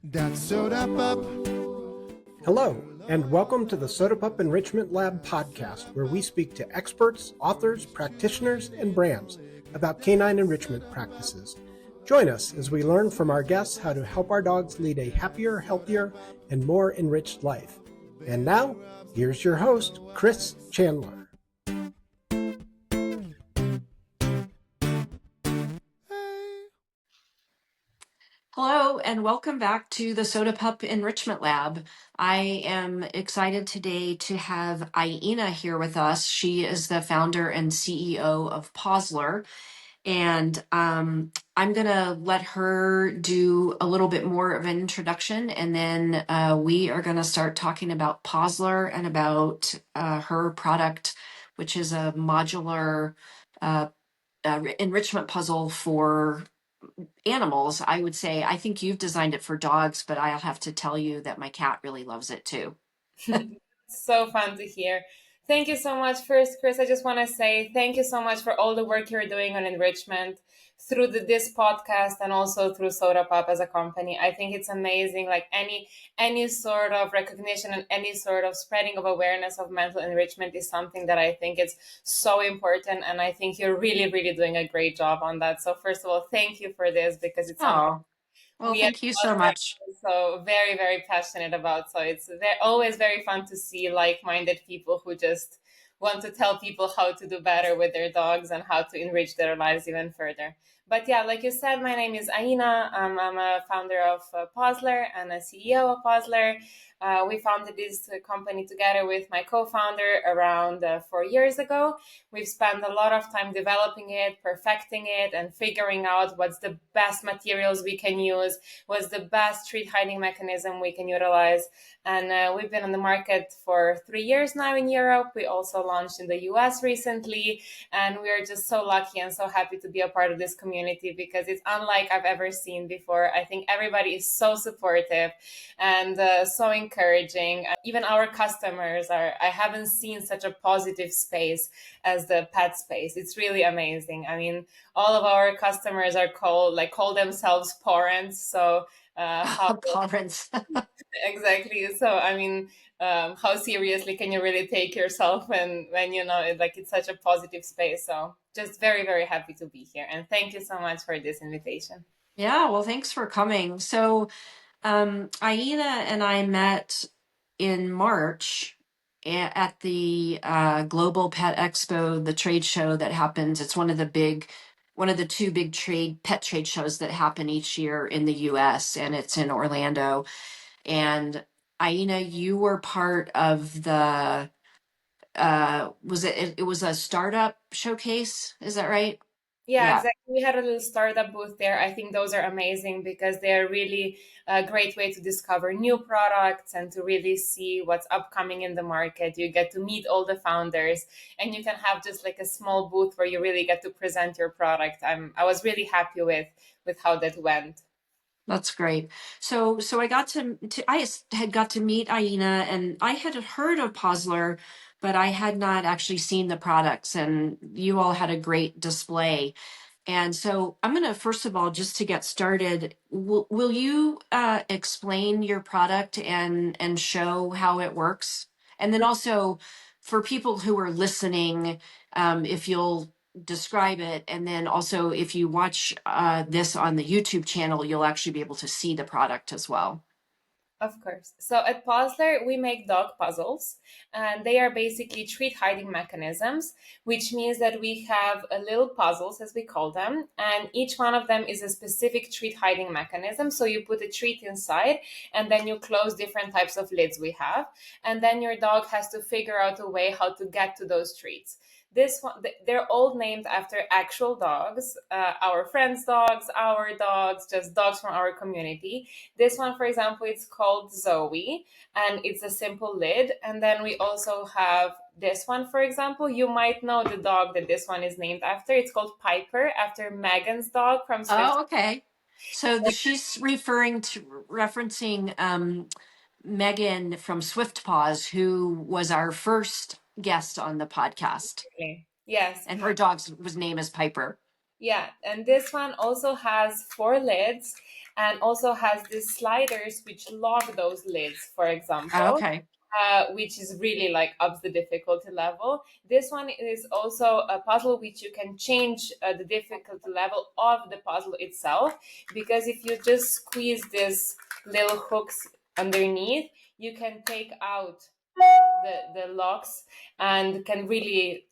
That's Soda Pup. Hello, and welcome to the Soda Pup Enrichment Lab podcast, where we speak to experts, authors, practitioners, and brands about canine enrichment practices. Join us as we learn from our guests how to help our dogs lead a happier, healthier, and more enriched life. And now, here's your host, Chris Chandler. Hello, and welcome back to the Soda Pup Enrichment Lab. I am excited today to have Aina here with us. She is the founder and CEO of Pawzler. And I'm going to let her do a little bit more of an introduction, and then we are going to start talking about Pawzler and about her product, which is a modular enrichment puzzle for animals. I would say, I think you've designed it for dogs, but I'll have to tell you that my cat really loves it too. So fun to hear. Thank you so much. First, Chris, I just want to say thank you so much for all the work you're doing on enrichment through this podcast and also through Soda Pop as a company. I think it's amazing. Like any sort of recognition and any sort of spreading of awareness of mental enrichment is something that I think is so important, and I think you're really, really doing a great job on that. So first of all, thank you for this, because it's something Oh, well, we thank you so much. so very, very passionate about. So it's always very fun to see like-minded people who just want to tell people how to do better with their dogs and how to enrich their lives even further. But yeah, like you said, my name is Aina. I'm a founder of Pawzler and a CEO of Pawzler. We founded this company together with my co-founder around 4 years ago. We've spent a lot of time developing it, perfecting it, and figuring out what's the best materials we can use, what's the best treat hiding mechanism we can utilize. And we've been on the market for 3 years now in Europe. We also launched in the US recently, and we are just so lucky and so happy to be a part of this community, because it's unlike I've ever seen before. I think everybody is so supportive and so encouraging. Even our customers I haven't seen such a positive space as the pet space. It's really amazing. I mean, all of our customers are call themselves parents. So how Parents. exactly? So I mean, how seriously can you really take yourself when you know it's such a positive space? So just very, very happy to be here, and thank you so much for this invitation. Yeah, well, thanks for coming. So, Aina and I met in March at the Global Pet Expo, the trade show that happens. It's one of the two big pet trade shows that happen each year in the US, and it's in Orlando. And Aina, you were part of the it was a startup showcase, is that right? Yeah, Yeah. exactly. We had a little startup booth there. I think those are amazing because they're really a great way to discover new products and to really see what's upcoming in the market. You get to meet all the founders, and you can have just like a small booth where you really get to present your product. I was really happy with how that went. That's great. So I got I had got to meet Aina, and I had heard of Pawzler, but I had not actually seen the products, and you all had a great display. And so I'm going to, first of all, just to get started, will you explain your product and show how it works? And then also for people who are listening, if you'll describe it, and then also if you watch this on the YouTube channel, you'll actually be able to see the product as well. Of course. So at Pawzler, we make dog puzzles, and they are basically treat hiding mechanisms, which means that we have little puzzles, as we call them, and each one of them is a specific treat hiding mechanism. So you put a treat inside, and then you close different types of lids we have, and then your dog has to figure out a way how to get to those treats. This one, they're all named after actual dogs, our friends' dogs, our dogs, just dogs from our community. This one, for example, it's called Zoe, and it's a simple lid. And then we also have this one, for example. You might know the dog that this one is named after. It's called Piper, after Megan's dog from Swift. Oh, okay. So she's referencing Megan from Swift Paws, who was our first guest on the podcast, Yes. and her dog's name is Piper. Yeah, and this one also has 4 lids, and also has these sliders which lock those lids, for example, Okay. which is really like ups the difficulty level. This one is also a puzzle which you can change the difficulty level of the puzzle itself, because if you just squeeze these little hooks underneath, you can take out the locks and can really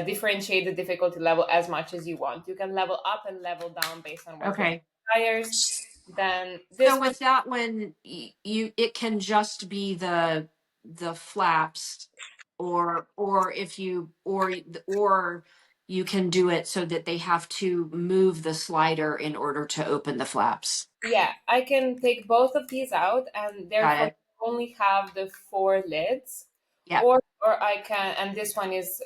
differentiate the difficulty level as much as you want. You can level up and level down based on what your Okay. desires. Then So this one, with that one, it can just be the flaps, or if you or you can do it so that they have to move the slider in order to open the flaps. yeah, I can take both of these out and Got therefore it. only have the four lids. Yeah. Or I can, and this one is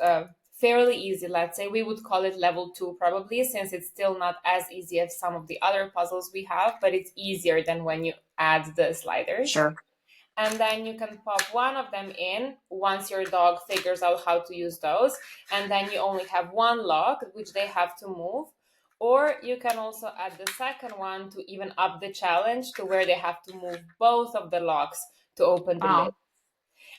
fairly easy. Let's say we would call it level 2 probably, since it's still not as easy as some of the other puzzles we have, but it's easier than when you add the sliders. Sure. And then you can pop one of them in once your dog figures out how to use those, and then you only have one lock which they have to move. Or you can also add the second one to even up the challenge to where they have to move both of the locks to open the lid. Wow.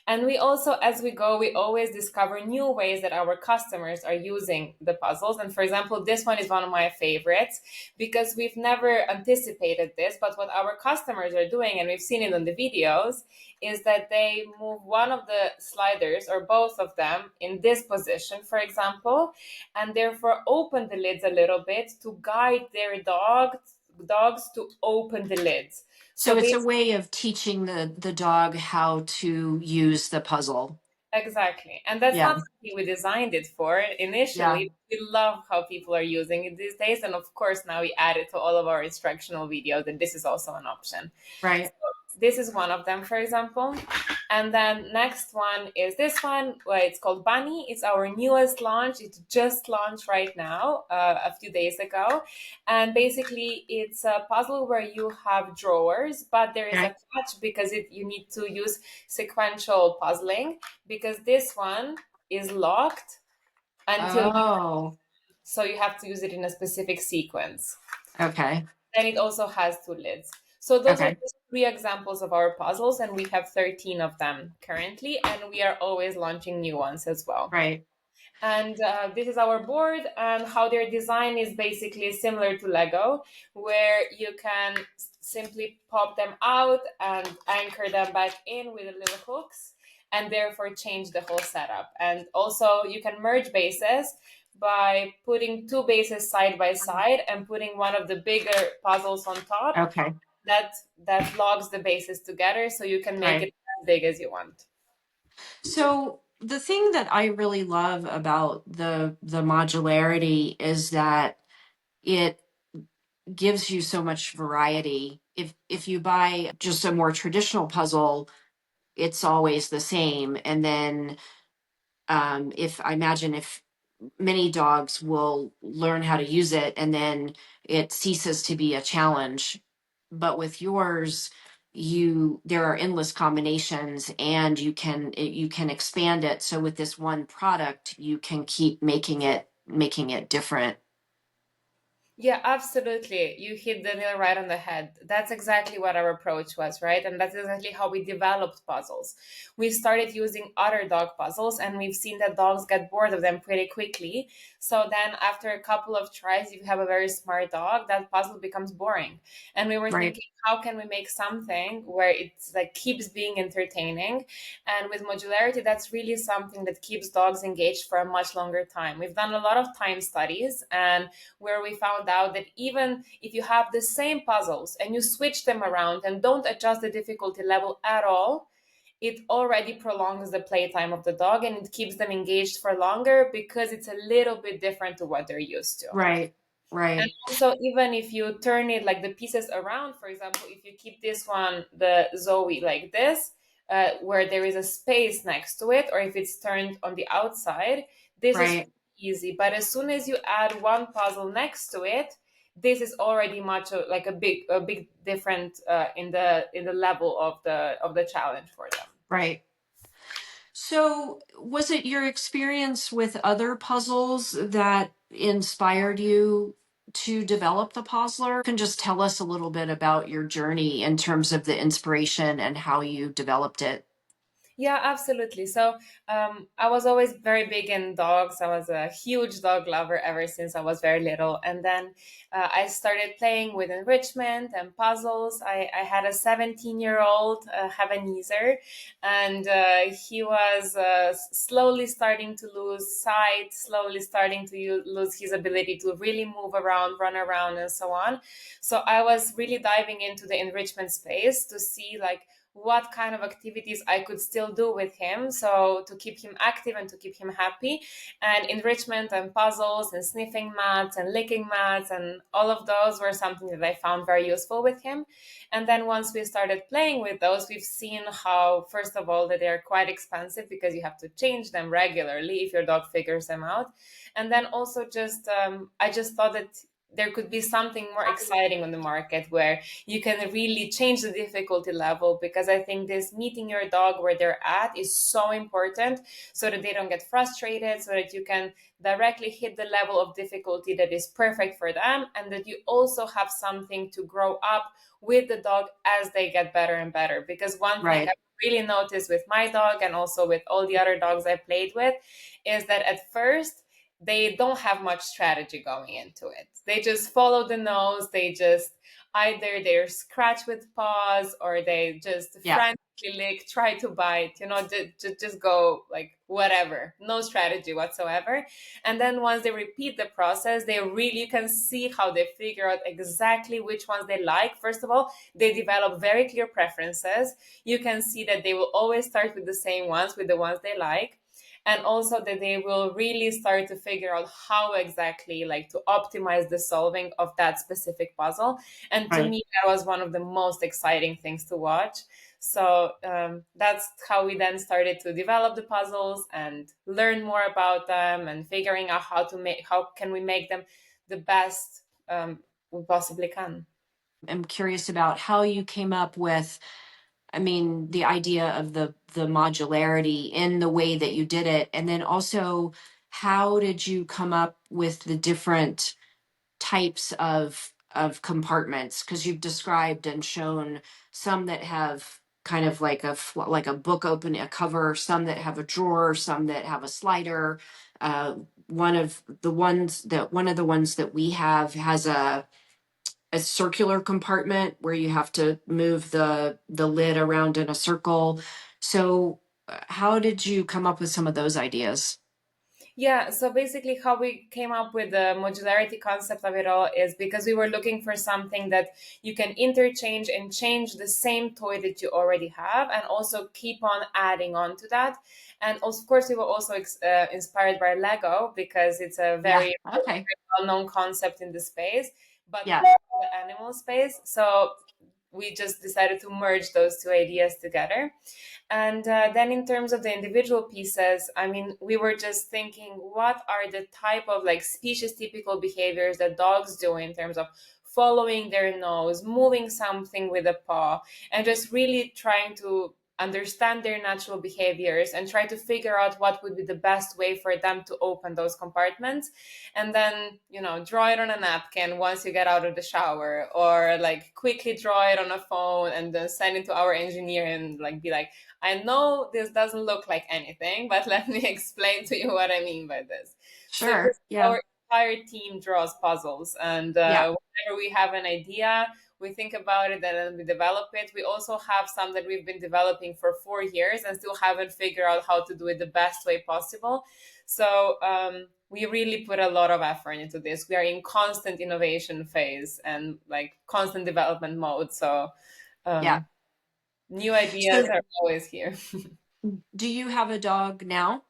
And we also, as we go, we always discover new ways that our customers are using the puzzles. And for example, this one is one of my favorites because we've never anticipated this. But what our customers are doing, and we've seen it on the videos, is that they move one of the sliders or both of them in this position, for example, and therefore open the lids a little bit to guide their dogs to open the lids. So So it's a basically, way of teaching the dog how to use the puzzle. exactly. And that's Yeah. not something we designed it for. Yeah. Initially, we love how people are using it these days. And of course, now we add it to all of our instructional videos, and this is also an option. So Right. this is one of them, for example. And then next one is this one, where it's called Bunny. It's our newest launch. It just launched right now, a few days ago. And basically, it's a puzzle where you have drawers, but there is a Okay. catch because you need to use sequential puzzling, because this one is locked until Oh. so you have to use it in a specific sequence. Okay. Then it also has two lids. So those are Okay. just three examples of our puzzles, and we have 13 of them currently, and we are always launching new ones as well. Right. And this is our board, and how their design is basically similar to Lego, where you can simply pop them out and anchor them back in with the little hooks, and therefore change the whole setup. And also you can merge bases by putting two bases side by side and putting one of the bigger puzzles on top. Okay. That logs the bases together, so you can make it Right. as big as you want. So the thing that I really love about the modularity is that it gives you so much variety. If you buy just a more traditional puzzle, it's always the same. And then if I imagine if many dogs will learn how to use it and then it ceases to be a challenge. But with yours, there are endless combinations and you can expand it. So with this one product, you can keep making it different. Yeah, absolutely. You hit the nail right on the head. That's exactly what our approach was, right? And that's exactly how we developed puzzles. We started using other dog puzzles, and we've seen that dogs get bored of them pretty quickly. So then, after a couple of tries, if you have a very smart dog, that puzzle becomes boring. And we were Right. thinking, how can we make something where it's like keeps being entertaining? And with modularity, that's really something that keeps dogs engaged for a much longer time. We've done a lot of time studies, and where we found out that even if you have the same puzzles and you switch them around and don't adjust the difficulty level at all, it already prolongs the playtime of the dog and it keeps them engaged for longer because it's a little bit different to what they're used to. Right. And Right. also, even if you turn it like the pieces around, for example, if you keep this one, the Zoe, like this, where there is a space next to it, or if it's turned on the outside, this is Right. easy. But as soon as you add one puzzle next to it, this is already much like a big different in the level of the challenge for them. Right. So, was it your experience with other puzzles that inspired you to develop the Pawzler? You can just tell us a little bit about your journey in terms of the inspiration and how you developed it. Yeah, absolutely. So I was always very big in dogs. I was a huge dog lover ever since I was very little. And then I started playing with enrichment and puzzles. I had a 17-year-old Havanese, and he was slowly starting to lose sight, slowly starting to lose his ability to really move around, run around, and so on. So I was really diving into the enrichment space to see like what kind of activities I could still do with him. So to keep him active and to keep him happy. And enrichment and puzzles and sniffing mats and licking mats and all of those were something that I found very useful with him. And then once we started playing with those, we've seen how, first of all, that they're quite expensive because you have to change them regularly if your dog figures them out. And then also just, I just thought that there could be something more exciting on the market where you can really change the difficulty level, because I think this meeting your dog where they're at is so important, so that they don't get frustrated, so that you can directly hit the level of difficulty that is perfect for them, and that you also have something to grow up with the dog as they get better and better. Because one thing Right. I've really noticed with my dog and also with all the other dogs I played with is that at first they don't have much strategy going into it. They just follow the nose. They just either they're scratch with paws or they just Yeah. frantically lick, try to bite, just go like whatever, no strategy whatsoever. And then once they repeat the process, they really, you can see how they figure out exactly which ones they like. First of all, they develop very clear preferences. You can see that they will always start with the same ones, with the ones they like, and also that they will really start to figure out how exactly like to optimize the solving of that specific puzzle. And to Right. me that was one of the most exciting things to watch. So that's how we then started to develop the puzzles and learn more about them and figuring out how can we make them the best we possibly can. I'm curious about how you came up with, I mean, the idea of the modularity in the way that you did it, and then also how did you come up with the different types of compartments? Because you've described and shown some that have kind of like like a book open a cover, some that have a drawer, some that have a slider. One of the ones that we have has a circular compartment where you have to move the lid around in a circle. So, how did you come up with some of those ideas? Yeah, so basically, how we came up with the modularity concept of it all is because we were looking for something that you can interchange and change the same toy that you already have, and also keep on adding on to that. And of course, we were also inspired by Lego because it's a Yeah. very Okay. well known concept in the space, but Yeah. the animal space. So we just decided to merge those two ideas together. And then in terms of the individual pieces, I mean, we were just thinking, what are the type of like species typical behaviors that dogs do in terms of following their nose, moving something with a paw, and just really trying to understand their natural behaviors and try to figure out what would be the best way for them to open those compartments. And then, draw it on a napkin once you get out of the shower, or like quickly draw it on a phone and then send it to our engineer and like be like, I know this doesn't look like anything, but let me explain to you what I mean by this. So Sure. Yeah. our entire team draws puzzles, and Yeah. whenever we have an idea, we think about it and then we develop it. We also have some that we've been developing for 4 years and still haven't figured out how to do it the best way possible. So we really put a lot of effort into this. We are in constant innovation phase and like constant development mode. So Yeah. um, new ideas So, are always here. do you have a dog now?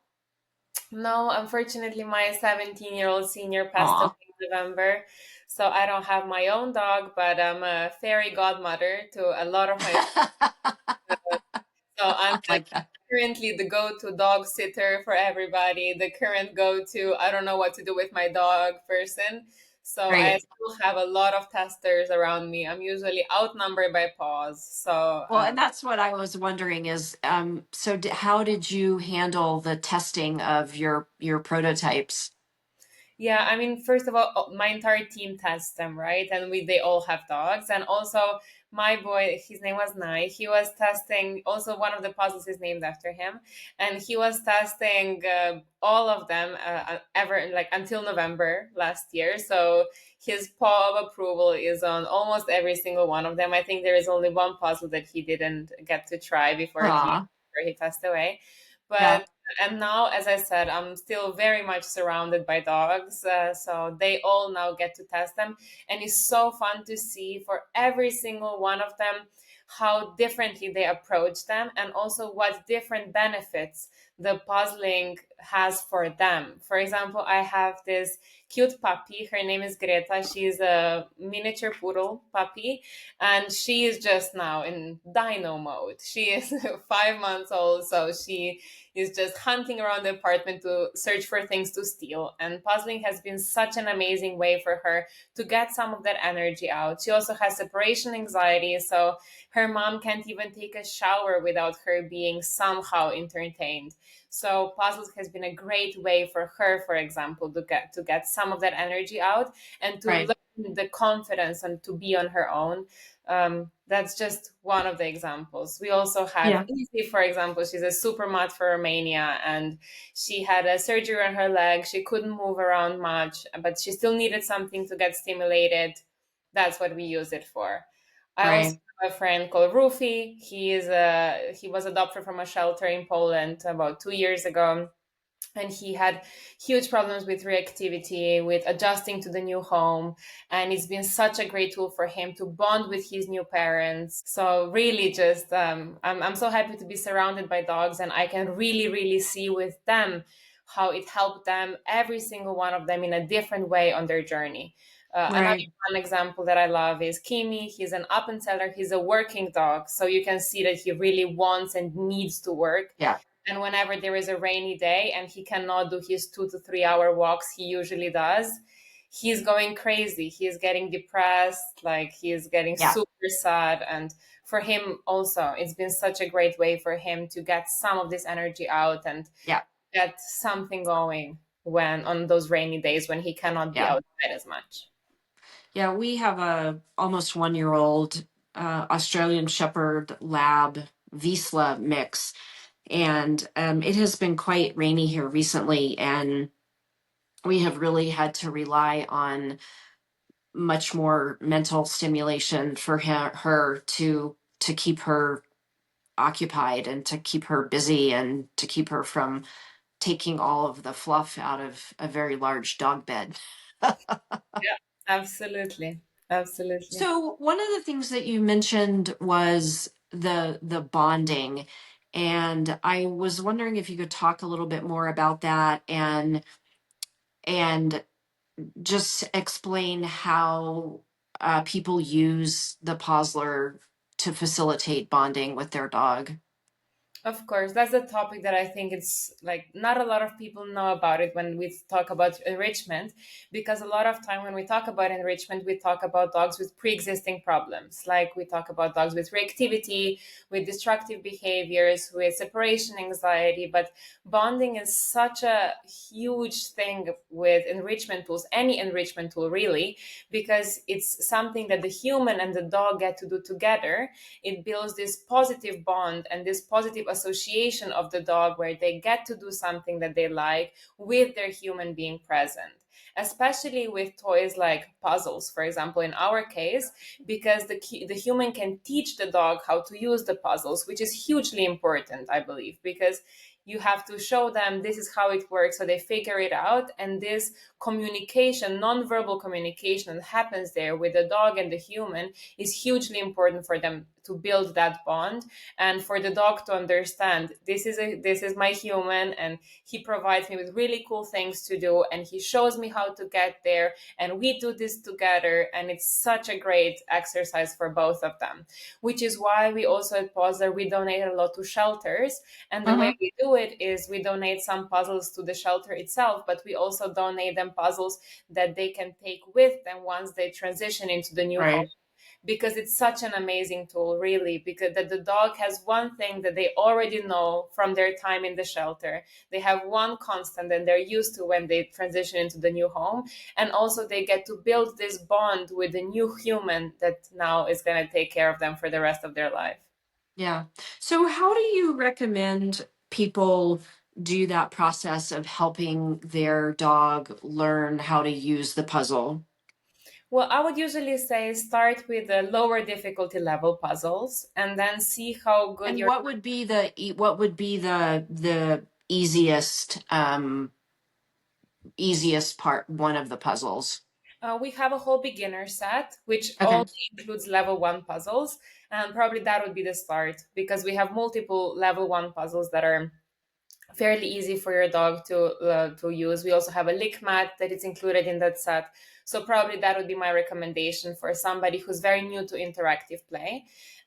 No, unfortunately, my 17-year-old senior passed away Aw. in November. So I don't have my own dog, but I'm a fairy godmother to a lot of my. So I'm like Like that. currently the go-to dog sitter for everybody, the current go-to, I don't know what to do with my dog person. So I Great. still have a lot of testers around me. I'm usually outnumbered by paws. So Well, and that's what I was wondering is, how did you handle the testing of your prototypes? Yeah, I mean, first of all, my entire team tests them, right? And they all have dogs. And also, my boy, his name was Nai. He was testing. Also, one of the puzzles is named after him, and he was testing all of them ever like until November last year. So his paw of approval is on almost every single one of them. I think there is only one puzzle that he didn't get to try Ah, before he passed away, yeah, but and now, as I said, I'm still very much surrounded by dogs, so they all now get to test them, and it's so fun to see for every single one of them how differently they approach them, and also what different benefits the puzzling has for them. For example, I have this cute puppy. Her name is Greta. She's a miniature poodle puppy, and she is just now in dino mode. She is 5 months old, so she is just hunting around the apartment to search for things to steal. And puzzling has been such an amazing way for her to get some of that energy out. She also has separation anxiety, so her mom can't even take a shower without her being somehow entertained. So puzzles has been a great way for her, for example, to get some of that energy out and to right. learn the confidence and to be on her own. That's just one of the examples. We also have Yeah, Easy, for example. She's a super mutt for Romania, and she had a surgery on her leg. She couldn't move around much, but she still needed something to get stimulated. That's what we use it for. I also right. have a friend called Rufi. He was adopted from a shelter in Poland about 2 years ago, and he had huge problems with reactivity, with adjusting to the new home, and it's been such a great tool for him to bond with his new parents. So really just I'm so happy to be surrounded by dogs, and I can really see with them how it helped them, every single one of them, in a different way on their journey. Another Right. one example that I love is Kimi. He's an up and seller. He's a working dog, so you can see that he really wants and needs to work. Yeah, And whenever there is a rainy day and he cannot do his 2 to 3 hour walks he usually does, he's going crazy. He's getting depressed, like he's getting yeah, super sad. And for him also, it's been such a great way for him to get some of this energy out and yeah, get something going when on those rainy days when he cannot be yeah. outside as much. Yeah, we have a almost 1 year old Australian Shepherd Lab Vizsla mix, and it has been quite rainy here recently, and we have really had to rely on much more mental stimulation for her to keep her occupied and to keep her busy and to keep her from taking all of the fluff out of a very large dog bed. Yeah, absolutely. Absolutely. So one of the things that you mentioned was the bonding, and I was wondering if you could talk a little bit more about that and just explain how people use the Pawzler to facilitate bonding with their dog. Of course, that's a topic that I think it's like not a lot of people know about it when we talk about enrichment, because a lot of time when we talk about enrichment, we talk about dogs with pre-existing problems. Like we talk about dogs with reactivity, with destructive behaviors, with separation anxiety. But bonding is such a huge thing with enrichment tools, any enrichment tool really, because it's something that the human and the dog get to do together. It builds this positive bond and this positive association of the dog where they get to do something that they like with their human being present, especially with toys like puzzles, for example, in our case, because the human can teach the dog how to use the puzzles, which is hugely important, I believe, because you have to show them this is how it works so they figure it out. And this communication, non-verbal communication that happens there with the dog and the human is hugely important for them to build that bond, and for the dog to understand this is my human, and he provides me with really cool things to do, and he shows me how to get there, and we do this together. And it's such a great exercise for both of them, which is why we also at Pawzler we donate a lot to shelters. And the way Mm-hmm. we do it is we donate some puzzles to the shelter itself, but we also donate them puzzles that they can take with them once they transition into the new home, Right. because it's such an amazing tool, really, because that the dog has one thing that they already know from their time in the shelter. They have one constant and they're used to when they transition into the new home. And also they get to build this bond with the new human that now is going to take care of them for the rest of their life. Yeah. So, how do you recommend people do that process of helping their dog learn how to use the puzzle? Well, I would usually say start with the lower difficulty level puzzles and then see how good And your. what would be the easiest part one of the puzzles? We have a whole beginner set, which Okay. only includes level one puzzles. And probably that would be the start because we have multiple level one puzzles that are fairly easy for your dog to use. We also have a lick mat that is included in that set. So probably that would be my recommendation for somebody who's very new to interactive play.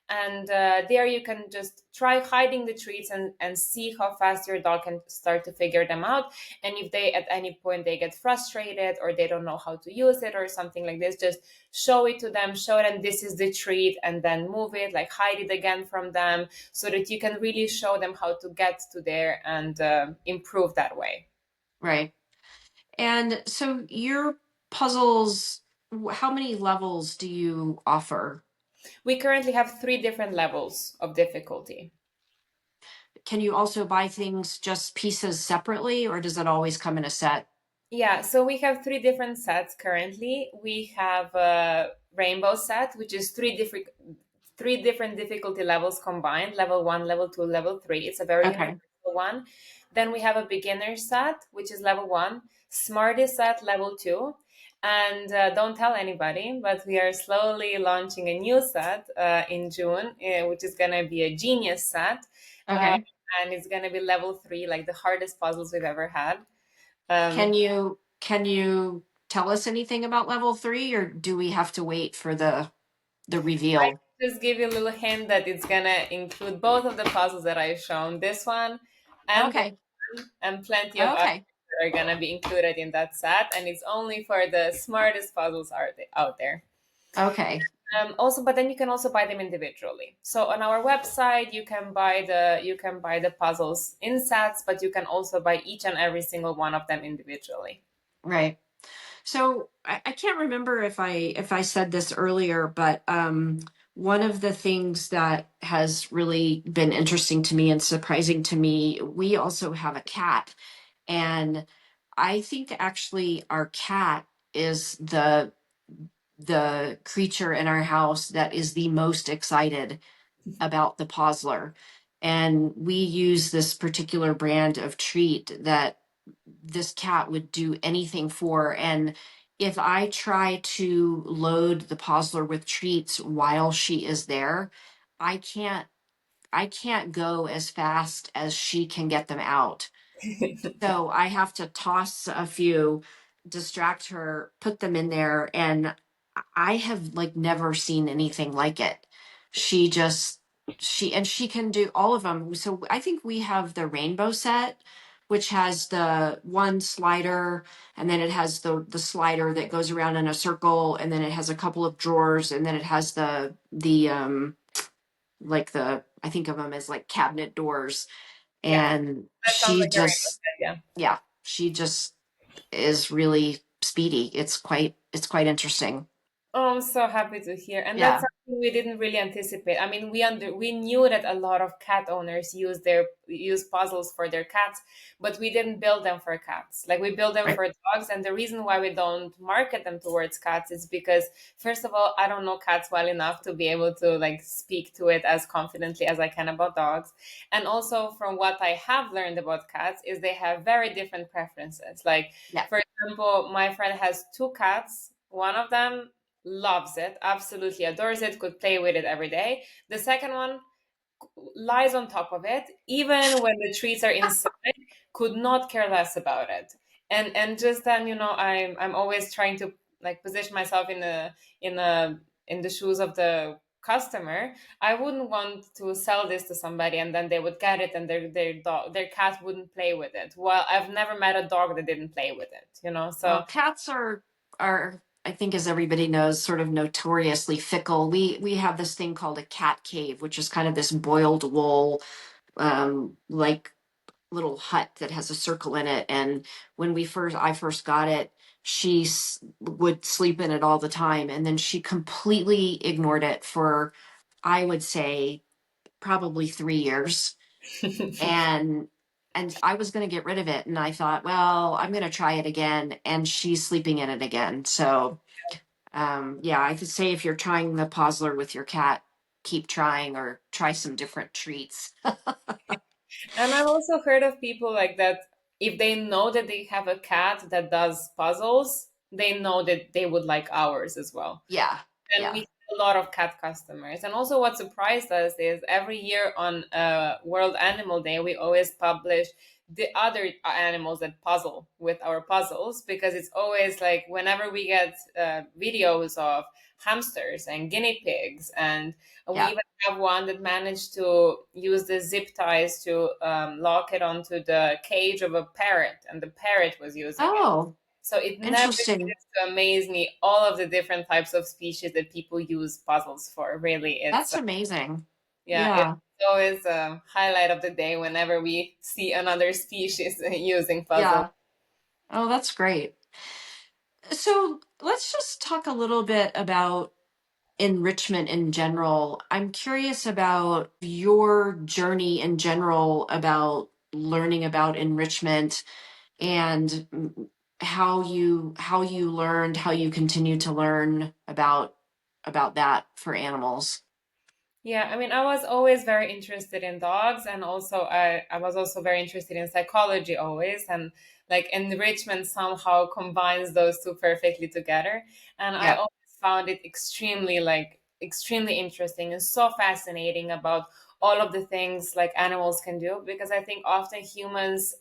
And there you can just try hiding the treats and see how fast your dog can start to figure them out. And if they at any point they get frustrated or they don't know how to use it or something like this, just show it to them, show them this is the treat, and then move it, like hide it again from them, so that you can really show them how to get to there and improve that way. Right. And so your puzzles, how many levels do you offer? We currently have 3 different levels of difficulty. Can you also buy things just pieces separately, or does it always come in a set? Yeah, so we have 3 different sets currently. We have a rainbow set, which is three different difficulty levels combined: level one, level two, level three. It's a very Okay. universal one. Then we have a beginner set, which is level one, smarty set, level two. And don't tell anybody, but we are slowly launching a new set in June, which is going to be a genius set. Uh, Okay. and it's going to be level three, like the hardest puzzles we've ever had. Um, Can you tell us anything about level three, or do we have to wait for the reveal? just give you a little hint that it's gonna include both of the puzzles that I've shown, this one and the Okay. and plenty of others Okay. that are gonna be included in that set, and it's only for the smartest puzzles out there. Okay. Also, but then you can also buy them individually. So on our website, you can buy the puzzles in sets, but you can also buy each and every single one of them individually. Right. So I can't remember if I said this earlier, but one of the things that has really been interesting to me and surprising to me, we also have a cat, and I think actually our cat is the creature in our house that is the most excited about the Pawzler. And we use this particular brand of treat that this cat would do anything for. And if I try to load the Pawzler with treats while she is there, I can't I can't go as fast as she can get them out. So I have to toss a few, distract her, put them in there, and I have like never seen anything like it. She just she can do all of them. So I think we have the rainbow set, which has the one slider, and then it has the slider that goes around in a circle, and then it has a couple of drawers, and then it has the like the I think of them as like cabinet doors, Yeah, and that sounds she like a rainbow just set. Yeah. yeah, she just is really speedy. It's quite interesting. Oh, I'm so happy to hear. And that's Yeah, something we didn't really anticipate. I mean, we knew that a lot of cat owners use puzzles for their cats, but we didn't build them for cats. Like we build them right. for dogs, and the reason why we don't market them towards cats is because first of all, I don't know cats well enough to be able to like speak to it as confidently as I can about dogs. And also from what I have learned about cats is they have very different preferences. Like Yeah. for example, my friend has 2 cats. One of them loves it, absolutely adores it, could play with it every day. The second one lies on top of it, even when the treats are inside, could not care less about it. And just then, I'm always trying to like position myself in the shoes of the customer. I wouldn't want to sell this to somebody and then they would get it and their cat wouldn't play with it. Well, I've never met a dog that didn't play with it, Well, so cats are I think, as everybody knows, sort of notoriously fickle. We have this thing called a cat cave, which is kind of this boiled wool, like little hut that has a circle in it. And when I first got it, would sleep in it all the time, and then she completely ignored it for, I would say, probably 3 years. And I was going to get rid of it, and I thought, well, I'm going to try it again, and she's sleeping in it again. So yeah, I could say if you're trying the Pawzler with your cat, keep trying, or try some different treats. And I've also heard of people like that, if they know that they have a cat that does puzzles, they know that they would like ours as well. Yeah, And yeah. we have a lot of cat customers. And also, what surprised us is every year on World Animal Day, we always publish the other animals that puzzle with our puzzles, because it's always like whenever we get videos of hamsters and guinea pigs, and we Yeah. even have one that managed to use the zip ties to lock it onto the cage of a parrot, and the parrot was using it. Oh, So it never interesting. ceases to amaze me, all of the different types of species that people use puzzles for. Really, it's That's amazing. yeah, it's Yeah, always a highlight of the day whenever we see another species using puzzles. yeah. Oh, that's great. So let's just talk a little bit about enrichment in general. I'm curious about your journey in general about learning about enrichment, and how you learned, how you continue to learn about that for animals. Yeah, I mean, I was always very interested in dogs, and also I was also very interested in psychology always, and like enrichment somehow combines those two perfectly together. And I Yeah, always found it extremely interesting and so fascinating about all of the things like animals can do, because I think often humans,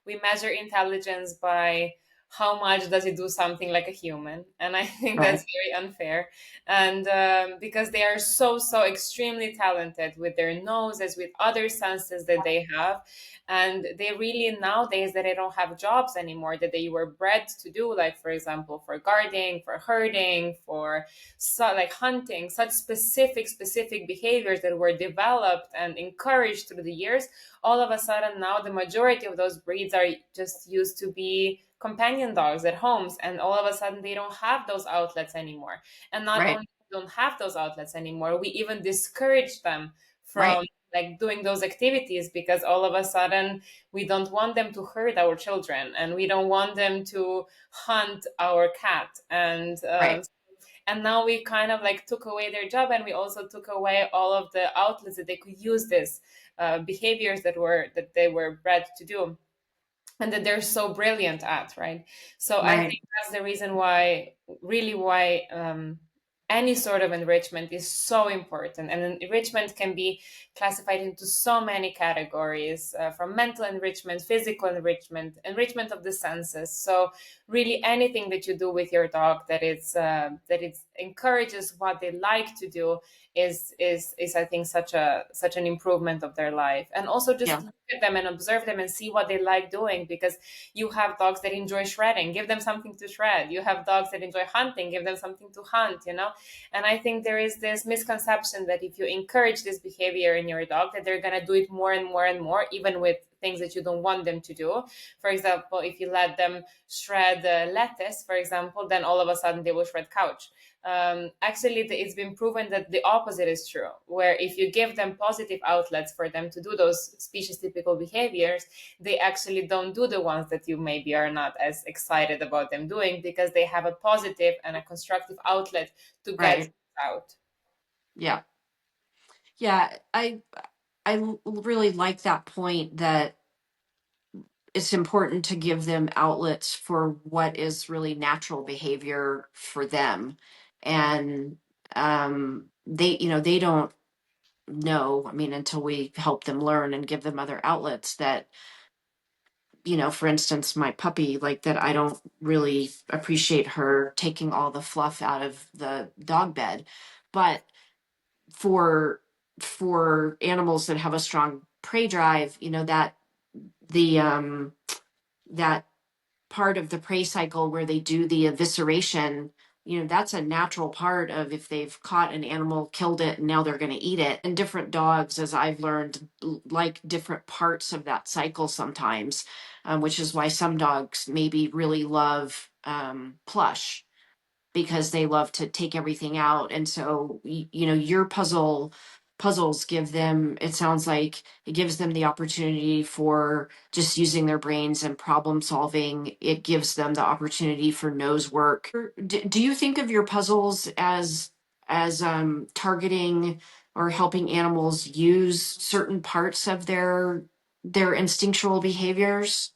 we measure intelligence by how much does it do something like a human, and I think that's right, very unfair. And because they are so extremely talented with their noses, with other senses that they have, and they really nowadays that they don't have jobs anymore that they were bred to do, like for example for guarding, for herding, for like hunting, such specific behaviors that were developed and encouraged through the years. All of a sudden now the majority of those breeds are just used to be companion dogs at homes, and all of a sudden they don't have those outlets anymore. And not right, only don't have those outlets anymore, we even discourage them right, from like doing those activities, because all of a sudden we don't want them to hurt our children, and we don't want them to hunt our cat. right, And now we kind of like took away their job, and we also took away all of the outlets that they could use this behaviors that they were bred to do, and that they're so brilliant at, right? So I right. think that's the reason why, really, why any sort of enrichment is so important. And enrichment can be classified into so many categories, from mental enrichment, physical enrichment, enrichment of the senses. So really anything that you do with your dog that it encourages what they like to do is I think such an improvement of their life. And also just Yeah, look at them and observe them and see what they like doing, because you have dogs that enjoy shredding, give them something to shred. You have dogs that enjoy hunting, give them something to hunt. And I think there is this misconception that if you encourage this behavior in your dog, that they're going to do it more and more and more, even with things that you don't want them to do. For example, if you let them shred lettuce, for example, then all of a sudden they will shred couch. Actually, it's been proven that the opposite is true, where if you give them positive outlets for them to do those species typical behaviors, they actually don't do the ones that you maybe are not as excited about them doing, because they have a positive and a constructive outlet to get right. out. Yeah, yeah. I really like that point, that it's important to give them outlets for what is really natural behavior for them. And they don't know, I mean, until we help them learn and give them other outlets, that, for instance, my puppy, like, that I don't really appreciate her taking all the fluff out of the dog bed. But for animals that have a strong prey drive, that the that part of the prey cycle where they do the evisceration that's a natural part of if they've caught an animal, killed it, and now they're going to eat it. And different dogs, as I've learned, like different parts of that cycle sometimes, which is why some dogs maybe really love plush because they love to take everything out. And so, your puzzles give them, it sounds like it gives them the opportunity for just using their brains and problem solving. It gives them the opportunity for nose work. Do you think of your puzzles as targeting or helping animals use certain parts of their instinctual behaviors?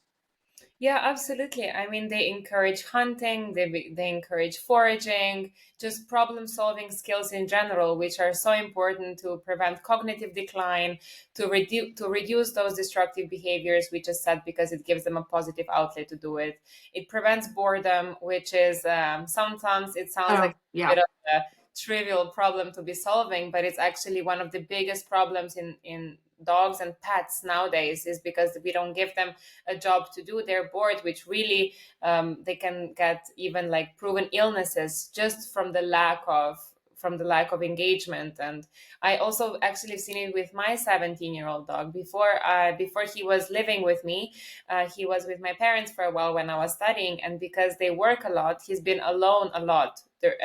Yeah, absolutely. I mean, they encourage hunting, they encourage foraging, just problem solving skills in general, which are so important to prevent cognitive decline, to reduce those destructive behaviors we just said, because it gives them a positive outlet to do it. It prevents boredom, which is sometimes it sounds like Oh, a yeah. bit of a trivial problem to be solving, but it's actually one of the biggest problems in dogs and pets nowadays, is because we don't give them a job to do. They're bored, which really they can get even like proven illnesses just from the lack of engagement. And I also actually seen it with my 17-year-old dog. Before he was living with me, he was with my parents for a while when I was studying, and because they work a lot, he's been alone a lot there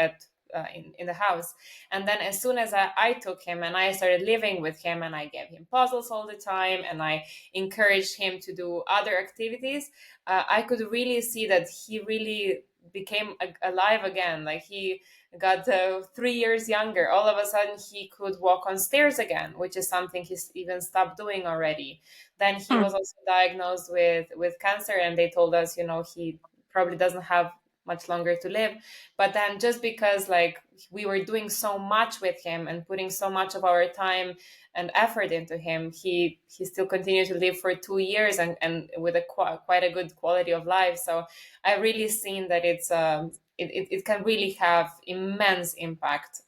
in the house. And then as soon as I took him and I started living with him, and I gave him puzzles all the time, and I encouraged him to do other activities, I could really see that he really became alive again. Like, he got 3 years younger. All of a sudden, he could walk on stairs again, which is something he's even stopped doing already. Then he Hmm. was also diagnosed with cancer, and they told us, he probably doesn't have much longer to live. But then, just because like we were doing so much with him and putting so much of our time and effort into him, he still continued to live for 2 years, and with quite a good quality of life. So I really seen that it can really have immense impact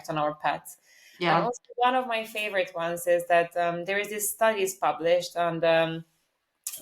on our pets. And Yeah. also, one of my favorite ones is that there is this studies published on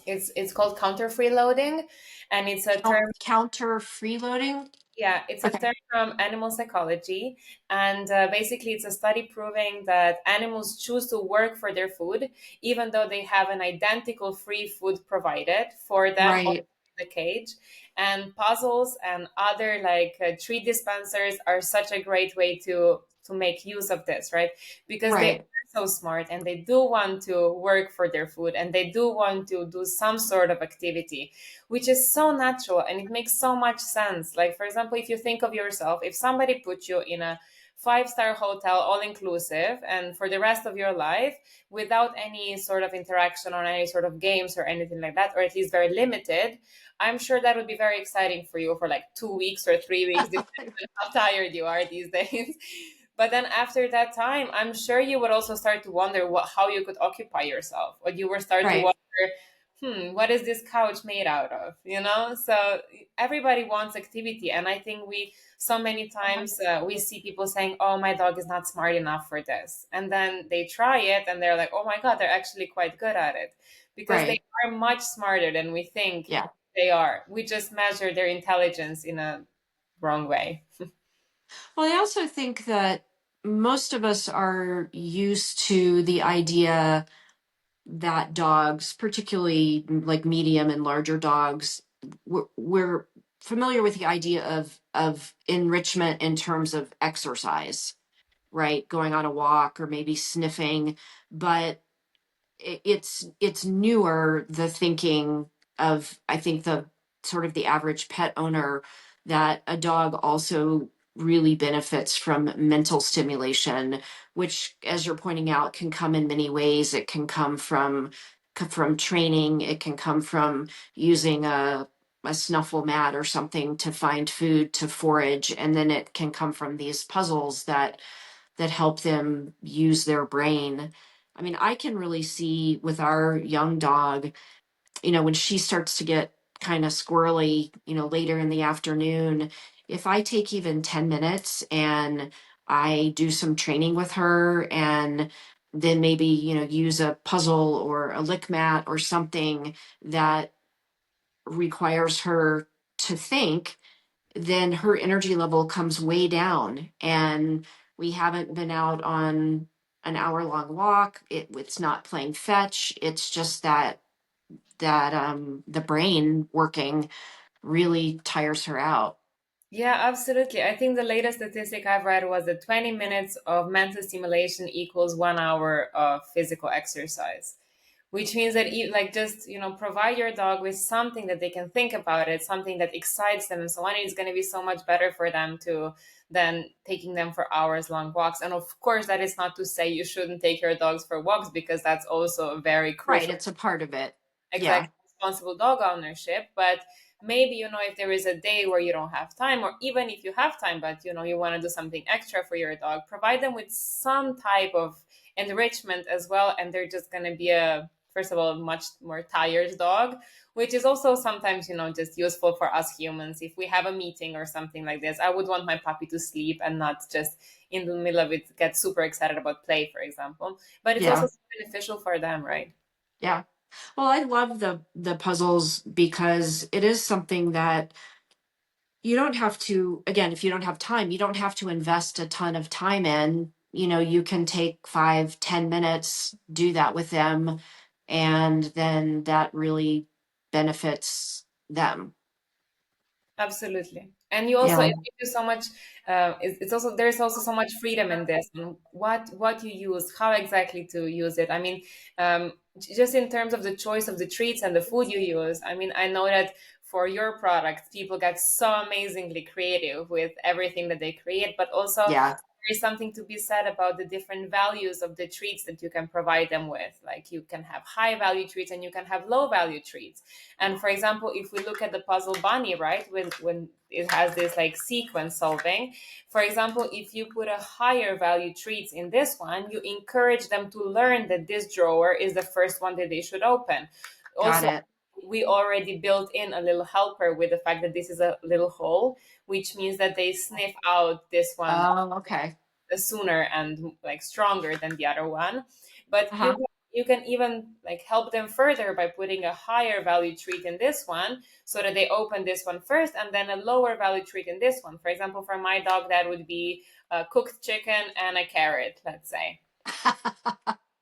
it's called counter freeloading, and it's a term. Counter freeloading. Yeah, it's a Okay. term from animal psychology, and basically, it's a study proving that animals choose to work for their food, even though they have an identical free food provided for them Right. in the cage. And puzzles and other like treat dispensers are such a great way to make use of this, right? Because they Right. are so smart, and they do want to work for their food, and they do want to do some sort of activity, which is so natural, and it makes so much sense. Like, for example, if you think of yourself, if somebody put you in a five-star hotel, all inclusive, and for the rest of your life, without any sort of interaction or any sort of games or anything like that, or at least very limited, I'm sure that would be very exciting for you for like 2 weeks or 3 weeks, depending on how tired you are these days. But then after that time, I'm sure you would also start to wonder how you could occupy yourself, or you would start to Right. wonder, what is this couch made out of? So everybody wants activity, and I think we so many times we see people saying, "Oh, my dog is not smart enough for this," and then they try it, and they're like, "Oh my god, they're actually quite good at it," because they Right. are much smarter than we think Yeah. they are. We just measure their intelligence in a wrong way. Well, I also think that most of us are used to the idea that dogs, particularly like medium and larger dogs, we're familiar with the idea of enrichment in terms of exercise, right? Going on a walk or maybe sniffing, but it's newer, the thinking of, I think, the sort of the average pet owner, that a dog also really benefits from mental stimulation, which, as you're pointing out, can come in many ways. It can come from training. It can come from using a snuffle mat or something to find food, to forage, and then it can come from these puzzles that help them use their brain. I mean, I can really see with our young dog, when she starts to get kind of squirrely, later in the afternoon, if I take even 10 minutes and I do some training with her, and then maybe, use a puzzle or a lick mat or something that requires her to think, then her energy level comes way down. And we haven't been out on an hour long walk. It's not playing fetch. It's just that the brain working really tires her out. Yeah, absolutely. I think the latest statistic I've read was that 20 minutes of mental stimulation equals 1 hour of physical exercise, which means that like just provide your dog with something that they can think about it, something that excites them, and so on. It's going to be so much better for them to than taking them for hours long walks. And of course, that is not to say you shouldn't take your dogs for walks, because that's also a very Right. crucial, It's a part of it. Yeah. exactly, responsible dog ownership. But maybe, if there is a day where you don't have time, or even if you have time but you want to do something extra for your dog, provide them with some type of enrichment as well, and they're just going to be a, first of all, a much more tired dog, which is also sometimes just useful for us humans. If we have a meeting or something like this, I would want my puppy to sleep and not just in the middle of it get super excited about play, for example. But it's also Yeah. beneficial for them, right? Yeah. Well, I love the puzzles because it is something that you don't have to, again, if you don't have time, you don't have to invest a ton of time in. You can take 5, 10 minutes, do that with them, and then that really benefits them. Absolutely. And you also, Yeah. it gives you so much, it's also, there's also so much freedom in this, and what you use, how exactly to use it. I mean, just in terms of the choice of the treats and the food you use, I mean, I know that for your products, people get so amazingly creative with everything that they create, but also Yeah. there is something to be said about the different values of the treats that you can provide them with. Like, you can have high value treats and you can have low value treats. And for example, if we look at the puzzle bunny, right, when it has this like sequence solving, for example, if you put a higher value treats in this one, you encourage them to learn that this drawer is the first one that they should open. Got Also, it. we already built in a little helper with the fact that this is a little hole, which means that they sniff out this one Oh, okay. sooner and like stronger than the other one. But Uh-huh. you can even like help them further by putting a higher value treat in this one, so that they open this one first, and then a lower value treat in this one. For example, for my dog, that would be cooked chicken and a carrot, let's say.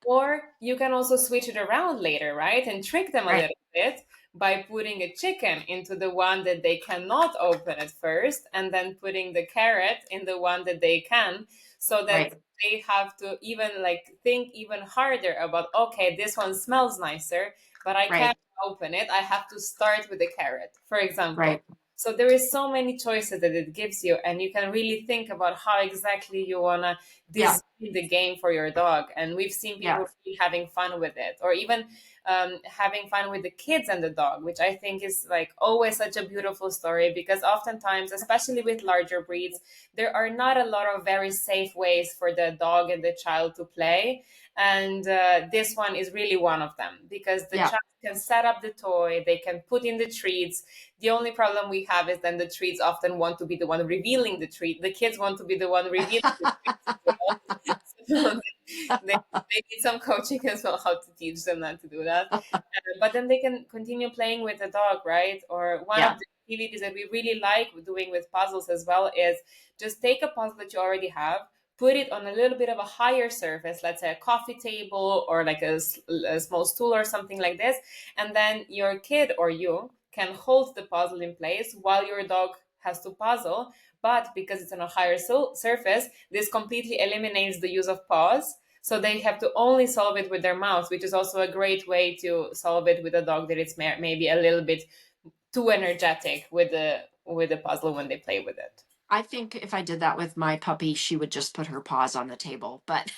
Or you can also switch it around later, right? And trick them a Right. little bit by putting a chicken into the one that they cannot open at first, and then putting the carrot in the one that they can, so that Right. they have to even like think even harder about, okay, this one smells nicer, but I can't Right. open it. I have to start with the carrot, for example. Right. So there is so many choices that it gives you, and you can really think about how exactly you wanna Yeah. design the game for your dog. And we've seen Yeah. people really having fun with it, or even having fun with the kids and the dog, which I think is like always such a beautiful story, because oftentimes, especially with larger breeds, there are not a lot of very safe ways for the dog and the child to play. And this one is really one of them, because the Yeah. child can set up the toy, they can put in the treats. The only problem we have is then the treats often want to be the one revealing the treat. The kids want to be the one revealing the treats as well. So they need some coaching as well, how to teach them not to do that. But then they can continue playing with the dog, right? Or one of Yeah. the activities that we really like doing with puzzles as well is just take a puzzle that you already have, put it on a little bit of a higher surface, let's say a coffee table or like a small stool or something like this, and then your kid or you can hold the puzzle in place while your dog has to puzzle. But because it's on a higher surface, this completely eliminates the use of paws, so they have to only solve it with their mouth, which is also a great way to solve it with a dog that it's maybe a little bit too energetic with the puzzle when they play with it. I think if I did that with my puppy, she would just put her paws on the table, but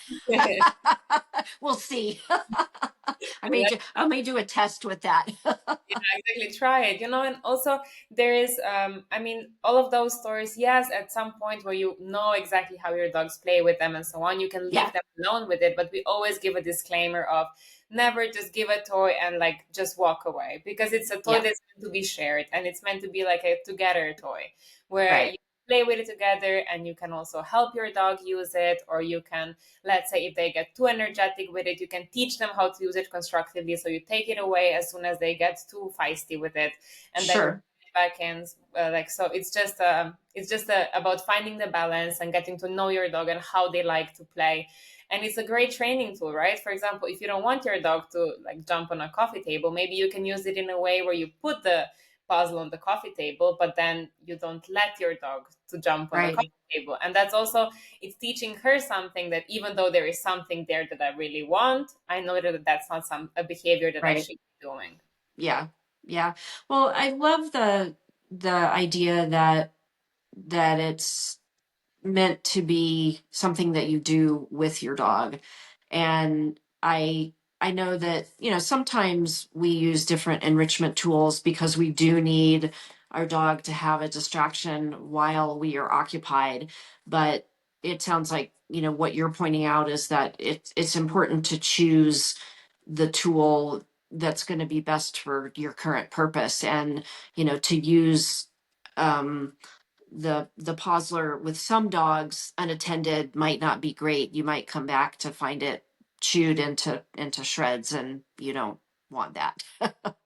we'll see. I may do a test with that. Yeah, exactly. Try it, and also there is, I mean, all of those stories, yes, at some point where you know exactly how your dogs play with them and so on, you can leave Yeah. them alone with it. But we always give a disclaimer of never just give a toy and like just walk away, because it's a toy Yeah. that's meant to be shared, and it's meant to be like a together toy where Right. you play with it together, and you can also help your dog use it. Or you can, let's say, if they get too energetic with it, you can teach them how to use it constructively, so you take it away as soon as they get too feisty with it, and then you Sure. back-ends. Like, so it's just about finding the balance and getting to know your dog and how they like to play. And it's a great training tool, right? For example, if you don't want your dog to like jump on a coffee table, maybe you can use it in a way where you put the puzzle on the coffee table, but then you don't let your dog to jump on the Right. coffee table. And that's also, it's teaching her something, that even though there is something there that I really want, I know that that's not a behavior that I Right. should be doing. Yeah. Yeah. Well, I love the idea that it's meant to be something that you do with your dog. And I know that, sometimes we use different enrichment tools because we do need our dog to have a distraction while we are occupied. But it sounds like, what you're pointing out is that it's important to choose the tool that's going to be best for your current purpose, and, to use um the Pawzler with some dogs unattended might not be great. You might come back to find it chewed into shreds, and you don't want that.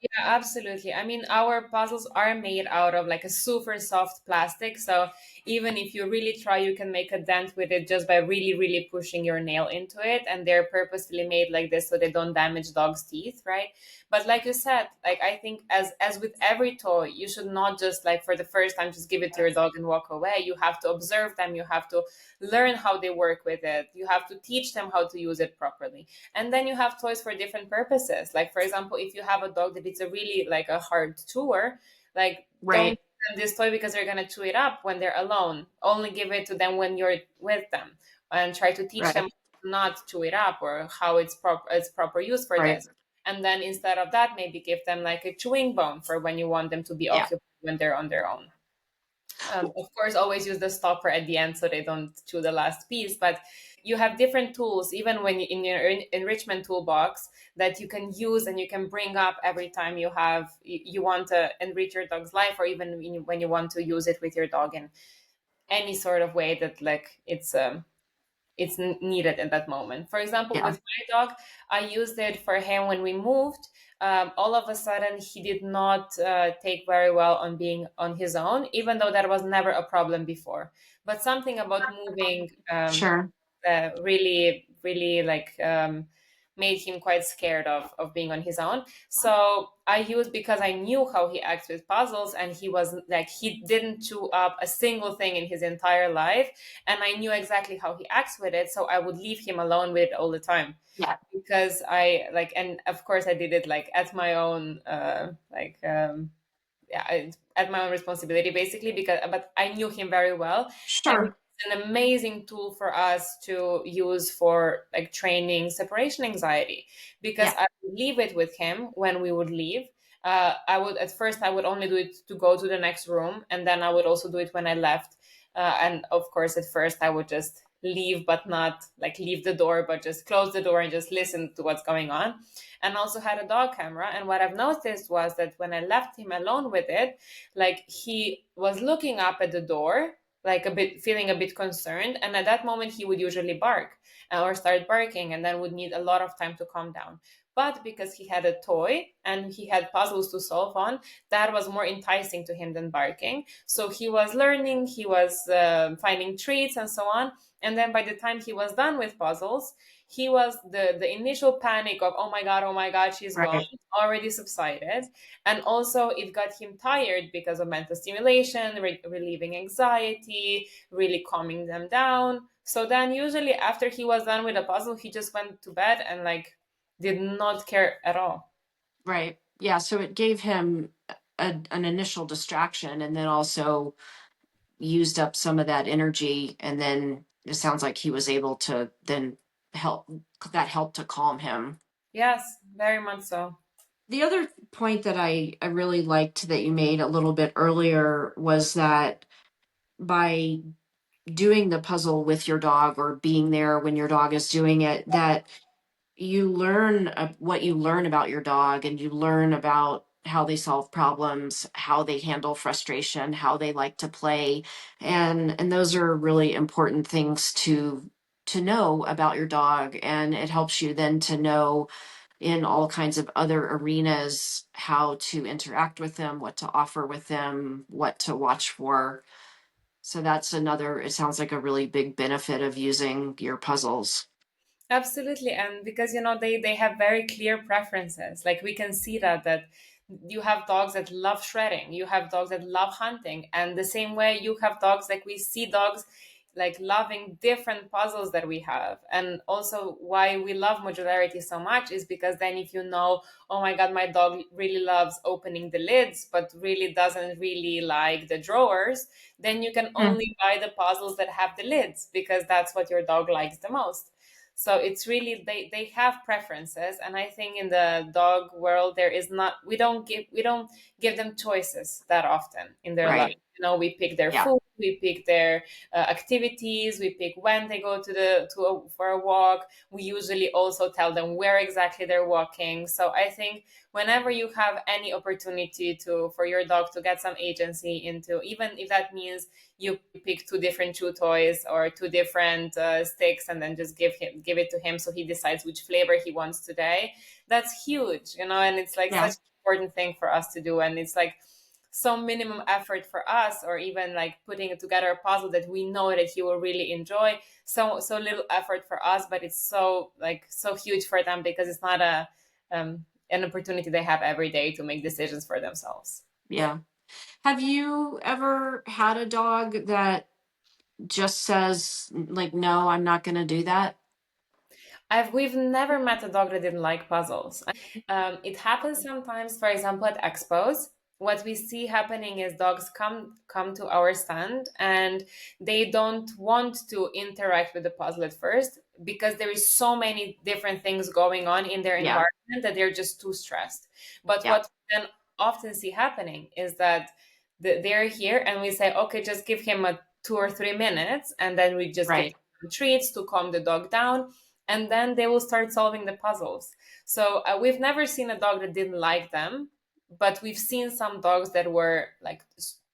Yeah, absolutely. I mean, our puzzles are made out of like a super soft plastic. So even if you really try, you can make a dent with it just by really, really pushing your nail into it. And they're purposely made like this so they don't damage dogs' teeth, right? But like you said, like I think as with every toy, you should not just like for the first time just give it to your dog and walk away. You have to observe them. You have to learn how they work with it. You have to teach them how to use it properly. And then you have toys for different purposes. Like for example, if you have a dog that it's a really like a hard chewer, like don't Right. give them this toy because they're gonna chew it up when they're alone. Only give it to them when you're with them, and try to teach them Right. not chew it up or how it's proper use for Right. this. And then instead of that, maybe give them like a chewing bone for when you want them to be Yeah. occupied when they're on their own. Of course, always use the stopper at the end so they don't chew the last piece. But you have different tools, even when you, in your enrichment toolbox, that you can use and you can bring up every time you want to enrich your dog's life, or even when you want to use it with your dog in any sort of way that like it's needed at that moment. For example, Yeah. with my dog, I used it for him when we moved. All of a sudden, he did not take very well on being on his own, even though that was never a problem before. But something about moving Sure. really, really like made him quite scared of being on his own. So I used, because I knew how he acts with puzzles, and he was like, he didn't chew up a single thing in his entire life. And I knew exactly how he acts with it. So I would leave him alone with it all the time, Yeah. because I like, and of course I did it like at my own, yeah, at my own responsibility basically, because but I knew him very well. And Sure. it's an amazing tool for us to use for like training separation anxiety, because Yeah. I would leave it with him when we would leave. I would, at first I would only do it to go to the next room, and then I would also do it when I left. And of course at first I would just leave, but not like leave the door, but just close the door and just listen to what's going on. And also had a dog camera. And what I've noticed was that when I left him alone with it, like he was looking up at the door, like a bit feeling a bit concerned. And at that moment, he would usually bark or start barking, and then would need a lot of time to calm down. But because he had a toy and he had puzzles to solve on, that was more enticing to him than barking. So he was learning, he was finding treats and so on. And then by the time he was done with puzzles, he was the initial panic of oh my god, she's gone, Right. already subsided. And also it got him tired because of mental stimulation, relieving anxiety, really calming them down. So then usually after he was done with a puzzle, he just went to bed and like did not care at all. Right. Yeah. So it gave him an initial distraction, and then also used up some of that energy, and then it sounds like he was able to then help that helped to calm him. Yes, very much so. The other point that I really liked that you made a little bit earlier was that by doing the puzzle with your dog, or being there when your dog is doing it, that you learn what you learn about your dog, and you learn about how they solve problems, how they handle frustration, how they like to play. And those are really important things to know about your dog, and it helps you then to know in all kinds of other arenas how to interact with them, what to offer with them, what to watch for. So that's another, it sounds like a really big benefit of using your puzzles. Absolutely, and because they have very clear preferences. Like we can see that you have dogs that love shredding, you have dogs that love hunting, and the same way you have dogs, like we see dogs like loving different puzzles that we have. And also why we love modularity so much is because then if you know, oh my god, my dog really loves opening the lids but really doesn't really like the drawers, then you can Mm. only buy the puzzles that have the lids because that's what your dog likes the most. So it's really they have preferences, and I think in the dog world there is not we don't give them choices that often in their life. Right. We pick their Yeah. food, we pick their activities, we pick when they go for a walk. We usually also tell them where exactly they're walking. So I think whenever you have any opportunity to for your dog to get some agency into, even if that means you pick two different chew toys or two different sticks and then just give it to him so he decides which flavor he wants today, that's huge, and it's like such Yeah. an important thing for us to do. And it's like so minimum effort for us, or even like putting together a puzzle that we know that he will really enjoy. So little effort for us, but it's so huge for them because it's not an opportunity they have every day to make decisions for themselves. Yeah. Have you ever had a dog that just says, like, no, I'm not going to do that? We've never met a dog that didn't like puzzles. It happens sometimes, for example, at expos. What we see happening is dogs come to our stand and they don't want to interact with the puzzle at first because there is so many different things going on in their Yeah. environment that they're just too stressed. But Yeah. what we then often see happening is that they're here and we say, okay, just give him a 2 or 3 minutes, and then we just give Right. him treats to calm the dog down, and then they will start solving the puzzles. So we've never seen a dog that didn't like them, but we've seen some dogs that were like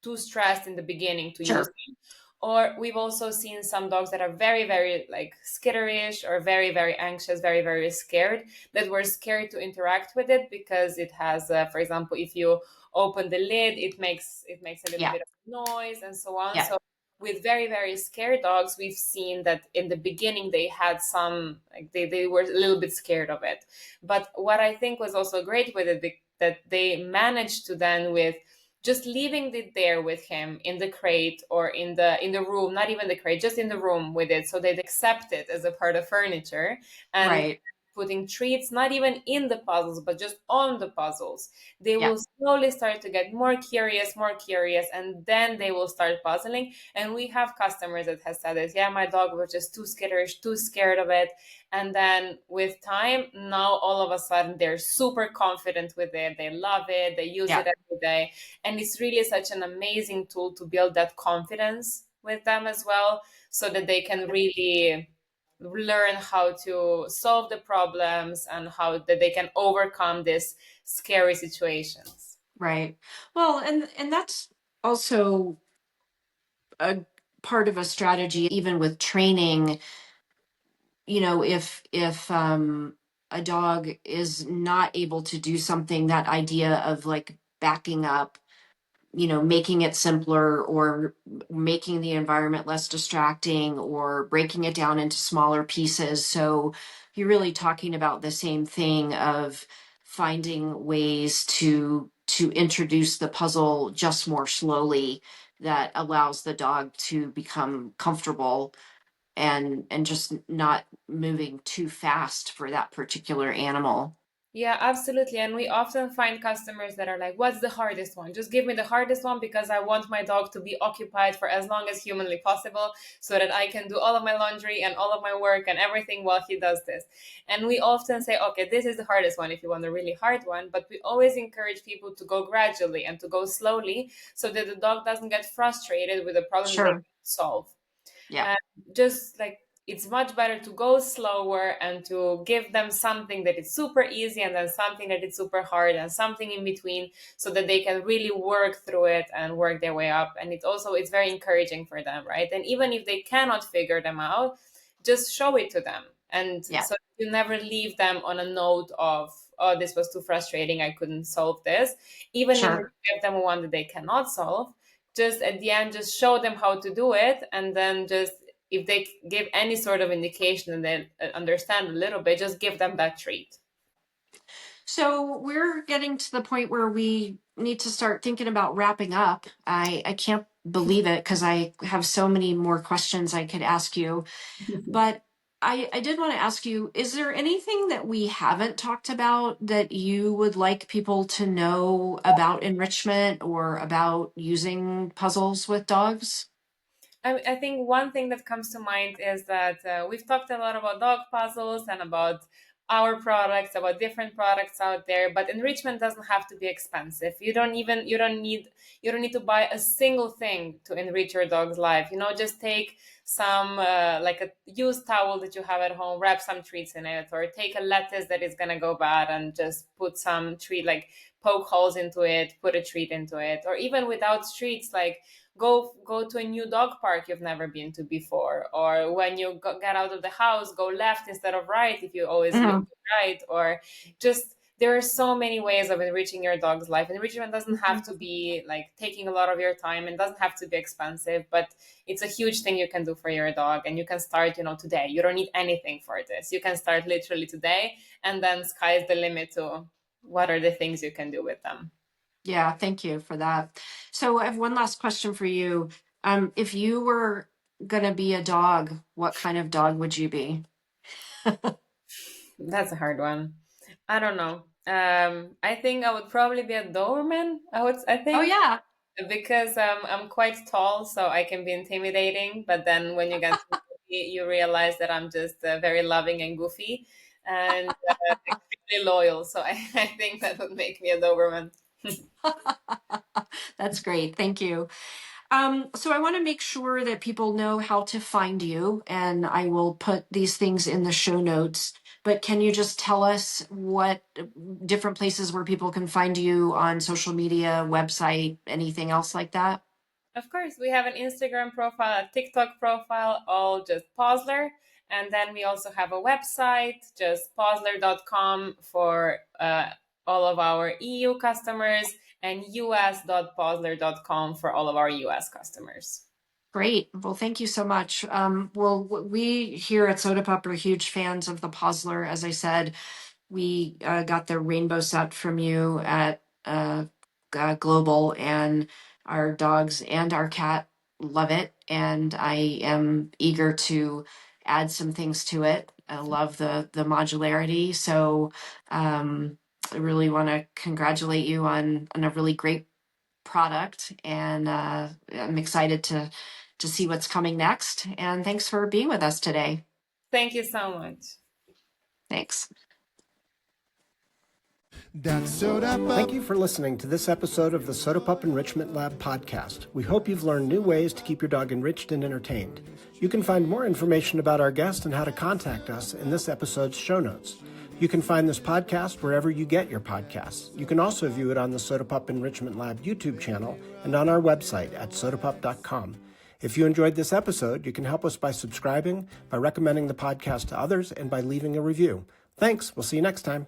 too stressed in the beginning to use Sure. them. Or we've also seen some dogs that are very, very like skitterish or very, very anxious, very, very scared, that were scared to interact with it because it has, for example, if you open the lid, it makes a little Yeah. bit of noise and so on. Yeah. So with very, very scared dogs, we've seen that in the beginning they had some, like they were a little bit scared of it. But what I think was also great with it, that they managed to then, with just leaving it there with him in the crate or in the room, not even the crate, just in the room with it, so they'd accept it as a part of furniture, and Right. putting treats not even in the puzzles but just on the puzzles, they Yeah. will slowly start to get more curious, and then they will start puzzling. And we have customers that has said this, yeah, my dog was just too skitterish, too scared of it, and then with time, now all of a sudden they're super confident with it, they love it, they use Yeah. it every day. And it's really such an amazing tool to build that confidence with them as well, so that they can really learn how to solve the problems and how that they can overcome these scary situations. Right. Well, and that's also a part of a strategy, even with training. If a dog is not able to do something, that idea of like backing up, making it simpler, or making the environment less distracting, or breaking it down into smaller pieces. So you're really talking about the same thing of finding ways to introduce the puzzle just more slowly, that allows the dog to become comfortable, and just not moving too fast for that particular animal. Yeah, absolutely. And we often find customers that are like, what's the hardest one? Just give me the hardest one because I want my dog to be occupied for as long as humanly possible so that I can do all of my laundry and all of my work and everything while he does this. And we often say, okay, this is the hardest one if you want a really hard one. But we always encourage people to go gradually and to go slowly so that the dog doesn't get frustrated with the problem that they Sure. can't solve. Yeah. And just like it's much better to go slower and to give them something that is super easy and then something that is super hard and something in between, so that they can really work through it and work their way up. And it's very encouraging for them, right? And even if they cannot figure them out, just show it to them, and Yeah. so you never leave them on a note of, oh, this was too frustrating, I couldn't solve this. Even if you Sure. give them one that they cannot solve, just at the end, just show them how to do it. And then just, if they give any sort of indication and they understand a little bit, just give them that treat. So we're getting to the point where we need to start thinking about wrapping up. I can't believe it because I have so many more questions I could ask you. But I did want to ask you, is there anything that we haven't talked about that you would like people to know about enrichment or about using puzzles with dogs? I think one thing that comes to mind is that we've talked a lot about dog puzzles and about our products, about different products out there, but enrichment doesn't have to be expensive. You don't need to buy a single thing to enrich your dog's life. Just take some like a used towel that you have at home, wrap some treats in it, or take a lettuce that is gonna go bad and just put some treat, like poke holes into it, put a treat into it, or even without treats, like go to a new dog park you've never been to before, or when you get out of the house, go left instead of right if you always look Mhm. right. Or just, there are so many ways of enriching your dog's life. Enrichment doesn't have to be like taking a lot of your time, and doesn't have to be expensive, but it's a huge thing you can do for your dog. And you can start today. You don't need anything for this. You can start literally today, and then sky's the limit to what are the things you can do with them. Yeah, thank you for that. So I have one last question for you. If you were going to be a dog, what kind of dog would you be? That's a hard one. I don't know. I think I would probably be a Doberman. I Oh, think, yeah. because I'm quite tall, so I can be intimidating. But then when you get to know me, you realize that I'm just very loving and goofy, and extremely loyal. So I think that would make me a Doberman. That's great. Thank you. So I want to make sure that people know how to find you, and I will put these things in the show notes. But can you just tell us what different places where people can find you on social media, website, anything else like that? Of course, we have an Instagram profile, a TikTok profile, all just Pawzler. And then we also have a website, just pawzler.com for all of our EU customers, and us.pawzler.com for all of our US customers. Great. Well, thank you so much. Well, we here at Soda Pop are huge fans of the Pawzler. As I said, we got the rainbow set from you at Global, and our dogs and our cat love it. And I am eager to add some things to it. I love the modularity. So I really want to congratulate you on a really great product, and I'm excited to see what's coming next. And thanks for being with us today. Thank you so much. Thanks. Thank you for listening to this episode of the Soda Pup Enrichment Lab podcast. We hope you've learned new ways to keep your dog enriched and entertained. You can find more information about our guest and how to contact us in this episode's show notes. You can find this podcast wherever you get your podcasts. You can also view it on the Soda Pup Enrichment Lab YouTube channel and on our website at sodapup.com. If you enjoyed this episode, you can help us by subscribing, by recommending the podcast to others, and by leaving a review. Thanks. We'll see you next time.